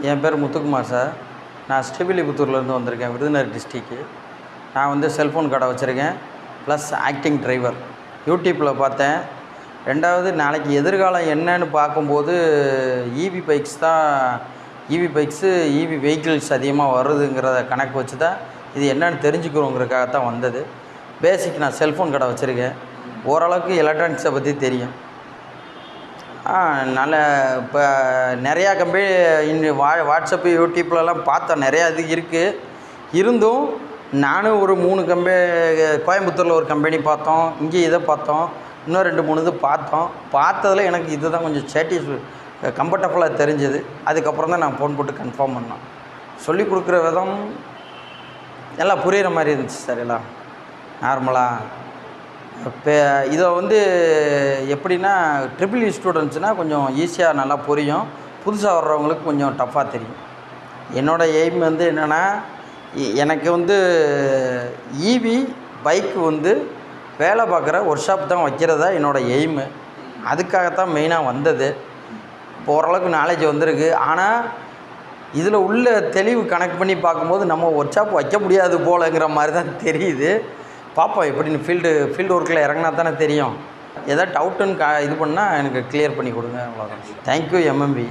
என் பேர் முத்துக்குமார் சார். நான் ஸ்ரீவில்லிபுத்தூர்லேருந்து வந்திருக்கேன், விருதுநகர் டிஸ்ட்ரிக்கு. நான் வந்து செல்ஃபோன் கடை வச்சுருக்கேன், ப்ளஸ் ஆக்டிங் டிரைவர். யூடியூப்பில் பார்த்தேன். 2வது நாளைக்கு எதிர்காலம் என்னன்னு பார்க்கும்போது ஈவி பைக்ஸ் தான், ஈவி வெஹிக்கிள்ஸ் அதிகமாக வருதுங்கிறத கணக்கு வச்சு தான் இது என்னென்னு தெரிஞ்சுக்கிறோங்கிறதுக்காக தான் வந்தது. பேசிக் நான் செல்ஃபோன் கடை வச்சுருக்கேன், ஓரளவுக்கு எலக்ட்ரானிக்ஸை பற்றி தெரியும். நல்ல இப்போ நிறையா கம்பெனி வாட்ஸ்அப்பு, யூடியூப்லலாம் பார்த்தோம், நிறையா இது இருக்குது. இருந்தும் நானும் ஒரு 3 கோயம்புத்தூரில் ஒரு கம்பெனி பார்த்தோம், இங்கே இதை பார்த்தோம், இன்னும் 2-3 இது பார்த்தோம். பார்த்ததில் எனக்கு இது தான் கொஞ்சம் கம்ஃபர்டபுளாக தெரிஞ்சுது. அதுக்கப்புறம் தான் நான் ஃபோன் போட்டு கன்ஃபார்ம் பண்ணேன். சொல்லிக் கொடுக்குற விதம் எல்லாம் புரிகிற மாதிரி இருந்துச்சு சார். எல்லாம் நார்மலாக இப்போ இதை வந்து எப்படின்னா, ட்ரிபிள் ஸ்டூடெண்ட்ஸ்னால் கொஞ்சம் ஈஸியாக நல்லா புரியும், புதுசாக வர்றவங்களுக்கு கொஞ்சம் டஃப்பாக தெரியும். என்னோடய எய்ம் வந்து என்னென்னா, எனக்கு வந்து ஈவி பைக்கு வந்து வேலை பார்க்குற ஒர்க் ஷாப் தான் வைக்கிறதா என்னோடய எய்மு. அதுக்காகத்தான் மெயினாக வந்தது. இப்போ ஓரளவுக்கு நாலேஜ் வந்திருக்கு. ஆனால் இதில் உள்ள தெளிவு கணக்கு பண்ணி பார்க்கும்போது நம்ம ஒர்க் ஷாப் வைக்க முடியாது போலங்கிற மாதிரி தான் தெரியுது. பார்ப்போம் எப்படின்னு. ஃபீல்டு ஒர்க்கில் இறங்கினா தானே தெரியும். எதாவது டவுட்டுன்னு இது பண்ணால் எனக்கு கிளியர் பண்ணி கொடுங்க, அவ்வளோதான். Thank you MMP.